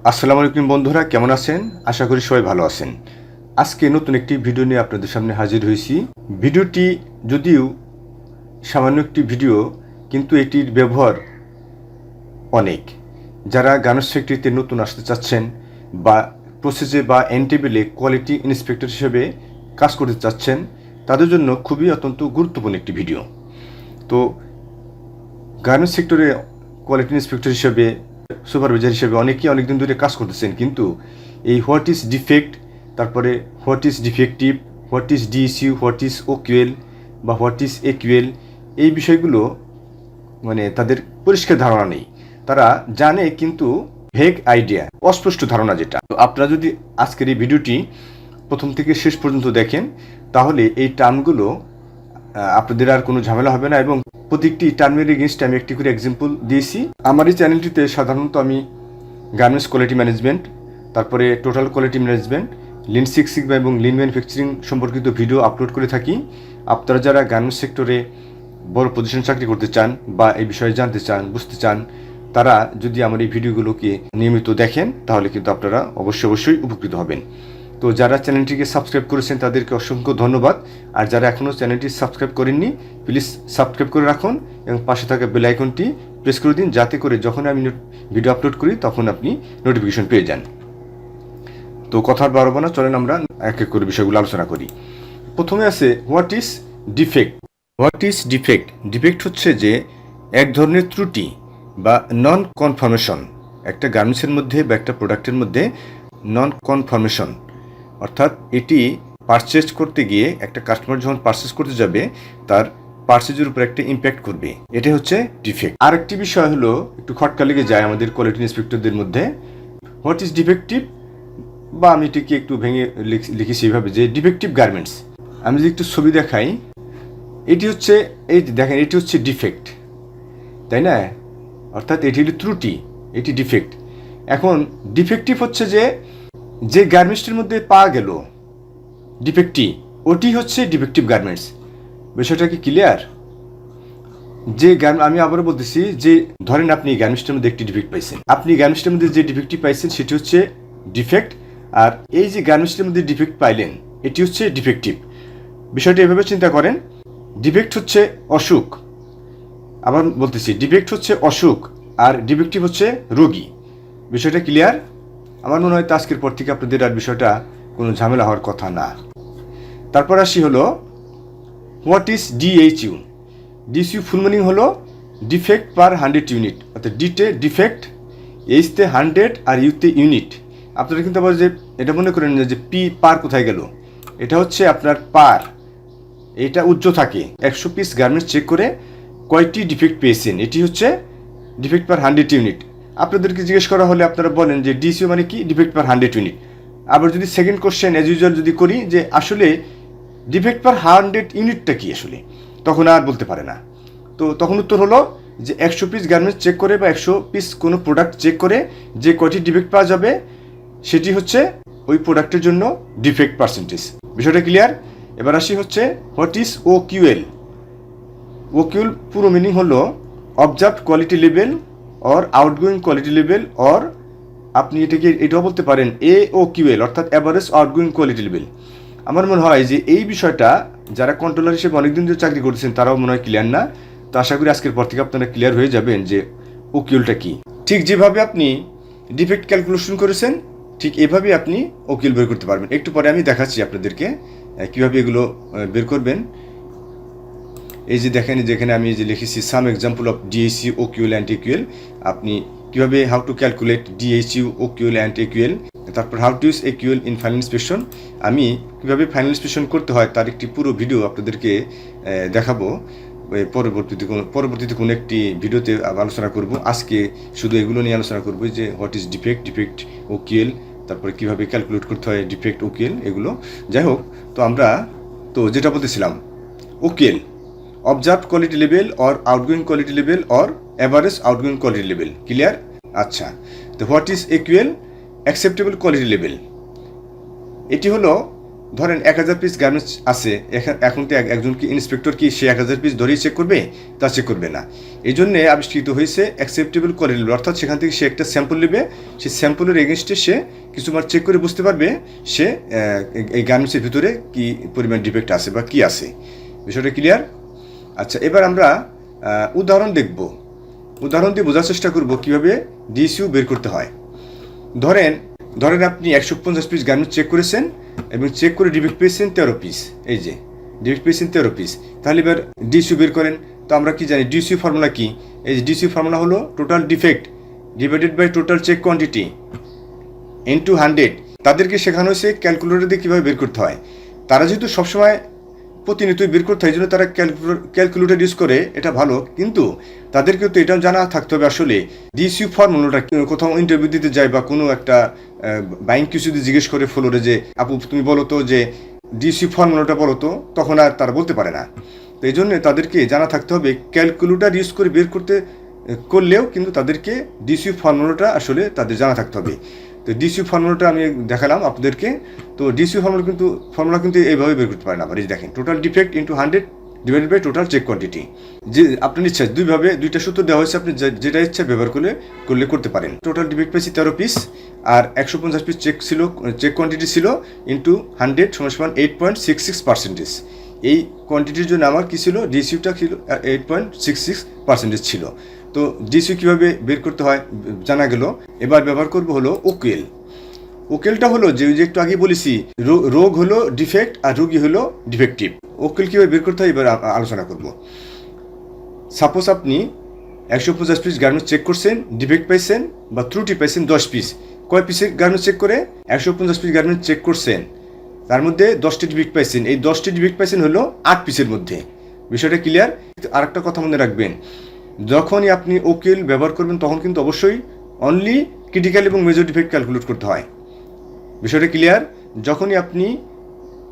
আসসালামু আলাইকুম বন্ধুরা, কেমন আছেন? আশা করি সবাই ভালো আছেন। আজকে নতুন একটি ভিডিও নিয়ে আপনাদের সামনে হাজির হয়েছি। ভিডিওটি যদিও সামান্য একটি ভিডিও, কিন্তু এটির ব্যবহার অনেক। যারা গার্মেন্টস ফ্যাক্টরিতে নতুন আসতে চাচ্ছেন বা প্রসেসে বা এন্ড টেবিলে কোয়ালিটি ইন্সপেক্টর হিসেবে কাজ করতে চাচ্ছেন, তাদের জন্য খুবই অত্যন্ত গুরুত্বপূর্ণ একটি ভিডিও। তো গার্মেন্টস সেক্টরে কোয়ালিটি ইন্সপেক্টর হিসেবে, সুপারভাইজার হিসেবে অনেকেই অনেক দিন ধরে কাজ করতেছেন, কিন্তু এই হোয়াট ইজ ডিফেক্ট, তারপরে what is defective, what is DSU, what is OQL বা হোয়াট ইজ একিউএল, এই বিষয়গুলো তাদের পরিষ্কার ধারণা নেই। তারা জানে কিন্তু ভেগ আইডিয়া, অস্পষ্ট ধারণা যেটা। তো আপনারা যদি আজকের এই ভিডিওটি প্রথম থেকে শেষ পর্যন্ত দেখেন, তাহলে এই টার্মগুলো আপনাদের আর কোনো ঝামেলা হবে না। এবং প্রত্যেকটি টার্মের এগেনস্টে আমি একটি করে এক্সাম্পল দিয়েছি। আমার এই চ্যানেলটিতে সাধারণত আমি গার্মেন্টস কোয়ালিটি ম্যানেজমেন্ট, তারপরে total quality management, lean six sigma এবং লিন ম্যানুফ্যাকচারিং সম্পর্কিত ভিডিও আপলোড করে থাকি। আপনারা যারা গার্মেন্টস সেক্টরে বড় পজিশন চাকরি করতে চান বা এই বিষয়ে জানতে চান, বুঝতে চান, তারা যদি আমার এই ভিডিওগুলোকে নিয়মিত দেখেন, তাহলে কিন্তু আপনারা অবশ্যই উপকৃত হবেন। তো যারা চ্যানেলটিকে সাবস্ক্রাইব করেছেন তাদেরকে অসংখ্য ধন্যবাদ। আর যারা এখনও চ্যানেলটি সাবস্ক্রাইব করেননি, প্লিজ সাবস্ক্রাইব করে রাখুন এবং পাশে থাকা বেল আইকনটি প্রেস করে দিন, যাতে করে যখন আমি ভিডিও আপলোড করি তখন আপনি নোটিফিকেশন পেয়ে যান। তো কথার বাড়াবো না, চলেন আমরা এক এক করে বিষয়গুলো আলোচনা করি। প্রথমে আছে what is defect. What is defect? Defect হচ্ছে যে এক ধরনের ত্রুটি বা নন কনফার্মেশন একটা গার্মেন্টসের মধ্যে বা একটা প্রোডাক্টের মধ্যে। নন কনফার্মেশন অর্থাৎ এটি পারচেজ করতে গিয়ে একটা কাস্টমার যখন পারচেজ করতে যাবে, তার পারচেজের উপর একটা ইম্প্যাক্ট করবে, এটা হচ্ছে ডিফেক্ট। আরেকটি বিষয় হলো, একটু খটকা লেগে যায় আমাদের কোয়ালিটি ইন্সপেক্টরদের মধ্যে, হোয়াট ইজ ডিফেক্টিভ, বা আমি এটিকে একটু ভেঙে লিখেছি এইভাবে যে ডিফেক্টিভ গার্মেন্টস। আমি যদি একটু ছবি দেখাই, এটি হচ্ছে, এই দেখেন, এটি হচ্ছে ডিফেক্ট, তাই না? অর্থাৎ এটি হলো ত্রুটি, এটি ডিফেক্ট। এখন ডিফেক্টিভ হচ্ছে যে গার্মেন্টসটির মধ্যে পাওয়া গেল ডিফেক্টটি, ওটি হচ্ছে ডিফেক্টিভ গার্মেন্টস। বিষয়টা কি ক্লিয়ার? আমি আবারও বলতেছি যে ধরেন আপনি গার্মেন্টসটার মধ্যে একটি ডিফেক্ট পাইছেন, আপনি গার্মেন্টসটার মধ্যে যে ডিফেক্টটি পাইছেন সেটি হচ্ছে ডিফেক্ট, আর এই যে গার্মেন্টসটার মধ্যে ডিফেক্ট পাইলেন এটি হচ্ছে ডিফেক্টিভ। বিষয়টা এভাবে চিন্তা করেন, ডিফেক্ট হচ্ছে অসুখ, আবার বলতেছি ডিফেক্ট হচ্ছে অসুখ আর ডিফেক্টিভ হচ্ছে রোগী। বিষয়টা ক্লিয়ার? আমার মনে হয় আজকের পর থেকে আপনাদের আর বিষয়টা কোনো ঝামেলা হওয়ার কথা না। তারপর আসি হলো what is DHU. DHU full meaning হলো ডিফেক্ট পার 100 ইউনিট, অর্থাৎ ডিতে ডিফেক্ট, এইচতে 100 আর ইউতে ইউনিট। আপনারা কিন্তু আবার যে এটা মনে করেন যে পি পার কোথায় গেল, এটা হচ্ছে আপনার পার, এটা উচ্চ থাকে। 100 পিস গার্মেন্টস চেক করে কয়টি ডিফেক্ট পেয়েছেন, এটি হচ্ছে ডিফেক্ট পার 100 ইউনিট। আপনাদেরকে জিজ্ঞেস করা হলে আপনারা বলেন যে ডিসিও মানে কি, ডিফেক্ট পার 100 ইউনিট। আবার যদি সেকেন্ড কোশ্চেন অ্যাজ ইউজুয়াল যদি করি যে আসলে ডিফেক্ট পার 100 ইউনিটটা কি আসলে, তখন আর বলতে পারে না। তো তখন উত্তর হলো যে 100 পিস গার্মেন্টস চেক করে বা 100 পিস কোনো প্রোডাক্ট চেক করে যে কয়টি ডিফেক্ট পাওয়া যাবে, সেটি হচ্ছে ওই প্রোডাক্টের জন্য ডিফেক্ট পার্সেন্টেজ। বিষয়টা ক্লিয়ার? এবার আসি হচ্ছে হোয়াট ইজ ওকিউএল। ওকিউএল পুরো মিনিং হলো observed quality level or outgoing quality level, or আপনি এটাও বলতে পারেন AOQL, অর্থাৎ অ্যাভারেজ আউটগোয়িং কোয়ালিটি লেভেল। আমার মনে হয় যে এই বিষয়টা যারা কন্ট্রোলার হিসেবে অনেকদিন ধরে চাকরি করতেছেন তারাও মনে হয় ক্লিয়ার না। তো আশা করি আজকের পর থেকে আপনারা ক্লিয়ার হয়ে যাবেন যে ওকিউএলটা কি। ঠিক যেভাবে আপনি ডিফেক্ট ক্যালকুলেশন করেছেন, ঠিক এভাবে আপনি ওকিউএল বের করতে পারবেন। একটু পরে আমি দেখাচ্ছি আপনাদেরকে কীভাবে এগুলো বের করবেন। এই যে দেখেন, যেখানে আমি যে লিখেছি some example of DHU, OQL and AQL, আপনি কীভাবে how to calculate DHU, OQL and AQL, তারপর how to use AQL in final inspection. আমি কীভাবে ফাইনাল ইন্সপেকশন করতে হয় তার একটি পুরো ভিডিও আপনাদেরকে দেখাবো পরবর্তীতে কোনো একটি ভিডিওতে আলোচনা করব। আজকে শুধু এগুলো নিয়ে আলোচনা করব যে হোয়াট ইজ ডিফেক্ট ওকিউএল, তারপরে কীভাবে ক্যালকুলেট করতে হয় ডিফেক্ট ওকিউএল, এগুলো। যাই হোক, তো আমরা যেটা বলতেছিলাম, OQL observe quality level or outgoing quality level or average outgoing quality level. Clear? আচ্ছা, তো what is AQL? Acceptable quality level. এটি হলো ধরেন 1000 পিস গার্মেন্টস আছে, এখন তো একজন কি ইন্সপেক্টর কি সে 1000 পিস ধরেই চেক করবে? তা চেক করবে না। এই জন্যে আবিষ্কৃত হয়েছে অ্যাকসেপ্টেবল কোয়ালিটি, অর্থাৎ সেখান থেকে সে একটা স্যাম্পল নেবে, সেই স্যাম্পলের এগেনস্টে সে কিছুবার চেক করে বুঝতে পারবে সে এই গার্মেন্টসের ভিতরে কি পরিমাণ ডিফেক্ট আছে বা কি আছে। বিষয়টা ক্লিয়ার? আচ্ছা, এবার আমরা উদাহরণ দেখব। উদাহরণ দিয়ে বোঝার চেষ্টা করব কীভাবে ডিএসইউ বের করতে হয়। ধরেন আপনি 150 পিস গার্মেন্টস চেক করেছেন এবং চেক করে ডিফেক্ট পেয়েছেন 13 পিস। এই যে ডিফেক্ট পেয়েছেন 13 পিস, তাহলে এবার ডিএসইউ বের করেন। তো আমরা কি জানি ডিএসইউ ফর্মুলা কি? এই যে ডিএসইউ ফর্মুলা হলো total defect divided by total check quantity into 100। তাদেরকে শেখানো হয়েছে ক্যালকুলেটর দিয়ে কীভাবে বের করতে হয়। তারা যেহেতু সবসময় প্রতিনিয়তই বের করতে হয়, এই জন্য তারা ক্যালকুলেটর ইউজ করে, এটা ভালো। কিন্তু তাদেরকে তো এটাও জানা থাকতে হবে আসলে ডিএসইউ ফর্মুলাটা। কোথাও ইন্টারভিউ দিতে যায় বা কোনো একটা বাইং কিছু যদি জিজ্ঞেস করে ফ্লোরে যে আপু তুমি বলো তো যে ডিএসইউ ফর্মুলাটা বলো তো, তখন আর তারা বলতে পারে না। তো এই জন্য তাদেরকে জানা থাকতে হবে ক্যালকুলেটর ইউজ করে বের করলেও কিন্তু তাদেরকে ডিএসইউ ফর্মুলাটা আসলে তাদের জানা থাকতে হবে। তো ডিএসইউ ফর্মুলাটা আমি দেখালাম আপনাদেরকে। তো ডিএসইউ ফর্মুলা কিন্তু এইভাবে বের করতে পারেন। আবার এই দেখেন total defect into 100 divided by total check quantity. যে আপনার ইচ্ছা দুইটা সূত্র দেওয়া হয়েছে, আপনি যেটা ইচ্ছা ব্যবহার করতে পারেন। টোটাল ডিফেক্ট পেয়েছি 13 পিস, আর 150 পিস চেক কোয়ান্টিটি ছিল ইন্টু 100 সমান 8.66%। এই কোয়ান্টিটির জন্য আমার কী ছিল? ডিএসইউটা ছিল 8.66% ছিল। তো ডিএসইউ কীভাবে বের করতে হয় জানা গেল। এবার ব্যবহার করব হলো OQL। ওকেলটা হলো যে একটু আগে বলেছি, রোগ হলো ডিফেক্ট আর রোগী হলো ডিফেক্টিভ। ওকেল কীভাবে বের করতে হয় এবার আলোচনা করব। সাপোজ আপনি 150 পিস গার্মেন্টস চেক করছেন, ডিফেক্ট পাইছেন বা ত্রুটি পাইছেন 10 পিস। কয় পিসের গার্মেন্টস চেক করে? 150 পিস গার্মেন্টস চেক করছেন, তার মধ্যে 10টি ডিফেক্ট পাইছেন। এই 10টি ডিফেক্ট পাইছেন হলো 8 পিসের মধ্যে। বিষয়টা ক্লিয়ার? আর একটা কথা মনে রাখবেন, যখনই আপনি ওকেল ব্যবহার করবেন তখন কিন্তু অবশ্যই অনলি ক্রিটিক্যাল এবং মেজর ডিফেক্ট ক্যালকুলেট করতে হয়। বিষয়টা ক্লিয়ার? যখনই আপনি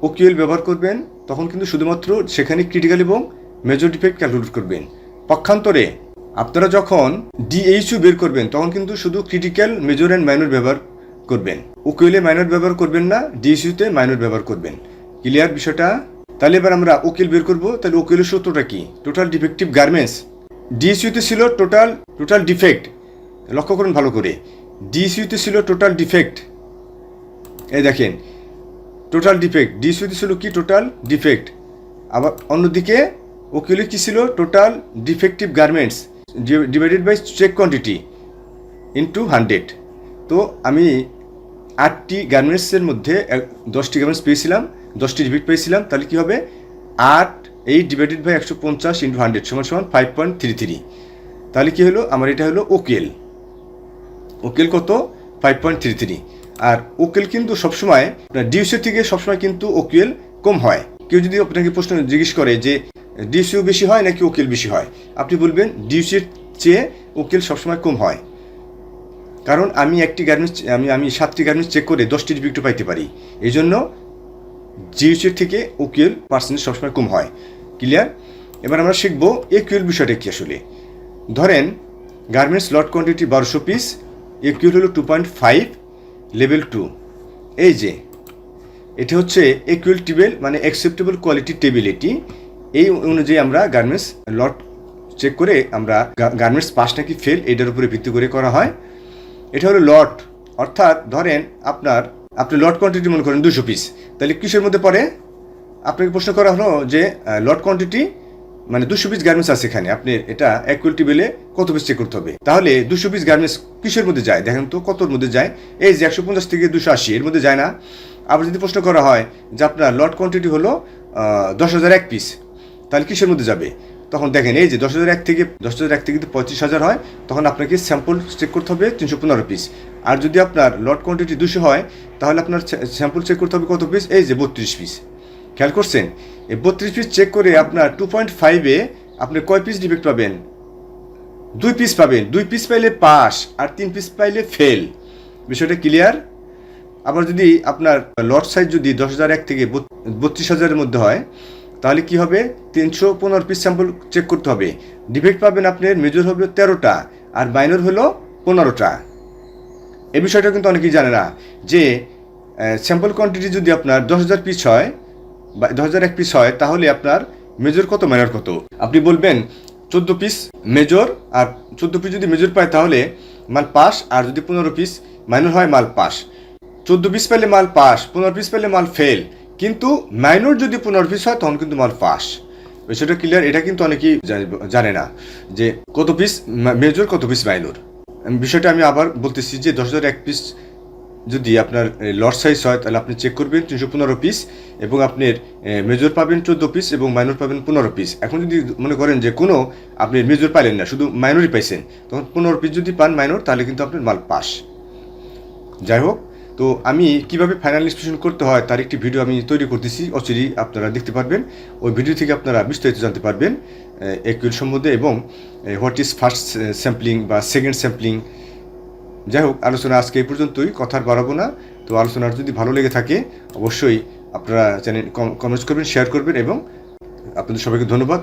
OQL ব্যবহার করবেন তখন কিন্তু শুধুমাত্র সেখানে ক্রিটিক্যাল এবং মেজর ডিফেক্ট ক্যালকুলেট করবেন। পক্ষান্তরে আপনারা যখন DHU বের করবেন তখন কিন্তু শুধু ক্রিটিক্যাল, মেজর অ্যান্ড মাইনর ব্যবহার করবেন। OQL-এ মাইনর ব্যবহার করবেন না, DHU-তে মাইনর ব্যবহার করবেন। ক্লিয়ার বিষয়টা? তাহলে এবার আমরা OQL বের করব। তাহলে OQL-এর সূত্রটা কি? Total defective garments. DHU-তে ছিল টোটাল ডিফেক্ট, লক্ষ্য করুন ভালো করে। DHU-তে ছিল টোটাল ডিফেক্ট, এই দেখেন টোটাল ডিফেক্ট। ডিএসইউতে ছিল কি? Total defect. আবার অন্যদিকে ওকিলে কি ছিল? Total defective garments divided by check quantity into 100। তো আমি 8টি গার্মেন্টসের মধ্যে 10টি গার্মেন্টস পেয়েছিলাম, 10টি ডিফেক্ট পেয়েছিলাম। তাহলে কী হবে? 8 ডিভাইডেড বাই 150 ইন্টু 100 সমান 5.33। তাহলে কী হলো? আমার এটা হলো ওকেল। ওকেল কত? 5.33। আর ওকেল কিন্তু সবসময় ডিএসইউ থেকে সবসময় কিন্তু ওকেল কম হয়। কেউ যদি আপনাকে প্রশ্ন জিজ্ঞেস করে যে ডিএসইউ বেশি হয় নাকি ওকেল বেশি হয়, আপনি বলবেন ডিএসইউর চেয়ে ওকেল সবসময় কম হয়। কারণ আমি 7টি গার্মেন্টস চেক করে 10টি ডিফেক্ট পাইতে পারি, এই জন্য ডিএসইউর থেকে ওকেল পার্সেন্টেজ সবসময় কম হয়। ক্লিয়ার? এবার আমরা শিখব OQL বিষয়টা কি আসলে। ধরেন গার্মেন্টস লট কোয়ান্টিটি 1200 পিস, OQL হলো 2.5, লেভেল 2। এই যে এটি হচ্ছে OQL টেবিল, মানে অ্যাকসেপ্টেবল কোয়ালিটি টেবিল। এই অনুযায়ী আমরা গার্মেন্টস লট চেক করে আমরা গার্মেন্টস পাস নাকি ফেল এটার উপরে ভিত্তি করে করা হয়। এটা হলো লট, অর্থাৎ ধরেন আপনি লট কোয়ান্টিটি মনে করেন 200 পিস, তাহলে কিসের মধ্যে পড়ে? আপনাকে প্রশ্ন করা হলো যে লট কোয়ান্টিটি মানে 200 পিস গার্মেন্টস আছে, এখানে আপনি এটা OQL টেবিলে কত পিস চেক করতে হবে। তাহলে 200 পিস গার্মেন্টস কিসের মধ্যে যায়? দেখেন তো কতর মধ্যে যায়? এই যে 150 থেকে 280 এর মধ্যে যায় না? আবার যদি প্রশ্ন করা হয় যে আপনার লট কোয়ান্টিটি হলো 10,001 পিস, তাহলে কিসের মধ্যে যাবে? তখন দেখেন এই যে 10,001 থেকে যদি 35,000 হয়, তখন আপনাকে স্যাম্পল চেক করতে হবে 315 পিস। আর যদি আপনার লট কোয়ান্টিটি 200 হয়, তাহলে আপনার স্যাম্পল চেক করতে হবে কত পিস? এই যে 32 পিস। খেয়াল করছেন? এই 32 পিস চেক করে আপনার 2.5-এ আপনি কয় পিস ডিফেক্ট পাবেন? 2 পিস পাবেন। 2 পিস পাইলে পাস, আর 3 পিস পাইলে ফেল। বিষয়টা ক্লিয়ার? আবার যদি আপনার লট সাইজ যদি 10,001 থেকে 32,000-এর মধ্যে হয়, তাহলে কি হবে? 315 পিস স্যাম্পল চেক করতে হবে। ডিফেক্ট পাবেন আপনার মেজর হবে 13টা আর মাইনর হলো 15টা। এই বিষয়টা কিন্তু অনেকেই জানে না যে স্যাম্পল কোয়ান্টিটি যদি আপনার 10,000 পিস হয় বা 10,001 পিস হয়, তাহলে আপনার মেজর কত মাইনর কত? আপনি বলবেন 14 পিস মেজর, আর 14 পিস যদি মেজর পায় তাহলে মাল পাস, আর যদি 15 পিস মাইনর হয় মাল পাস। 14 পিস পেলে মাল পাস, 15 পিস পেলে মাল ফেল, কিন্তু মাইনর যদি 15 পিস হয় তখন কিন্তু মাল পাস। বিষয়টা ক্লিয়ার? এটা কিন্তু অনেকেই জানে না যে কত পিস মেজর কত পিস মাইনর। বিষয়টা আমি আবার বলতেছি যে 10,001 পিস যদি আপনার লট সাইজ হয় তাহলে আপনি চেক করবেন 315 পিস, এবং আপনার মেজর পাবেন 14 পিস এবং মাইনর পাবেন 15 পিস। এখন যদি মনে করেন যে কোনো আপনি মেজর পাইলেন না, শুধু মাইনরই পাইছেন, তখন 15 পিস যদি পান মাইনর, তাহলে কিন্তু আপনার মাল পাস। যাই হোক, তো আমি কিভাবে ফাইনাল ইন্সপেকশন করতে হয় তার একটি ভিডিও আমি তৈরি করতেছি, অচিরেই আপনারা দেখতে পারবেন। ওই ভিডিও থেকে আপনারা বিস্তারিত জানতে পারবেন OQL সম্বন্ধে, এবং হোয়াট ইজ ফার্স্ট স্যাম্পলিং বা সেকেন্ড স্যাম্পলিং। যাই হোক, আলোচনা আজকে এই পর্যন্তই, কথা আর বাড়াবো না। তো আলোচনার যদি ভালো লেগে থাকে অবশ্যই আপনারা চ্যানেল কমেন্টস করবেন, শেয়ার করবেন, এবং আপনাদের সবাইকে ধন্যবাদ।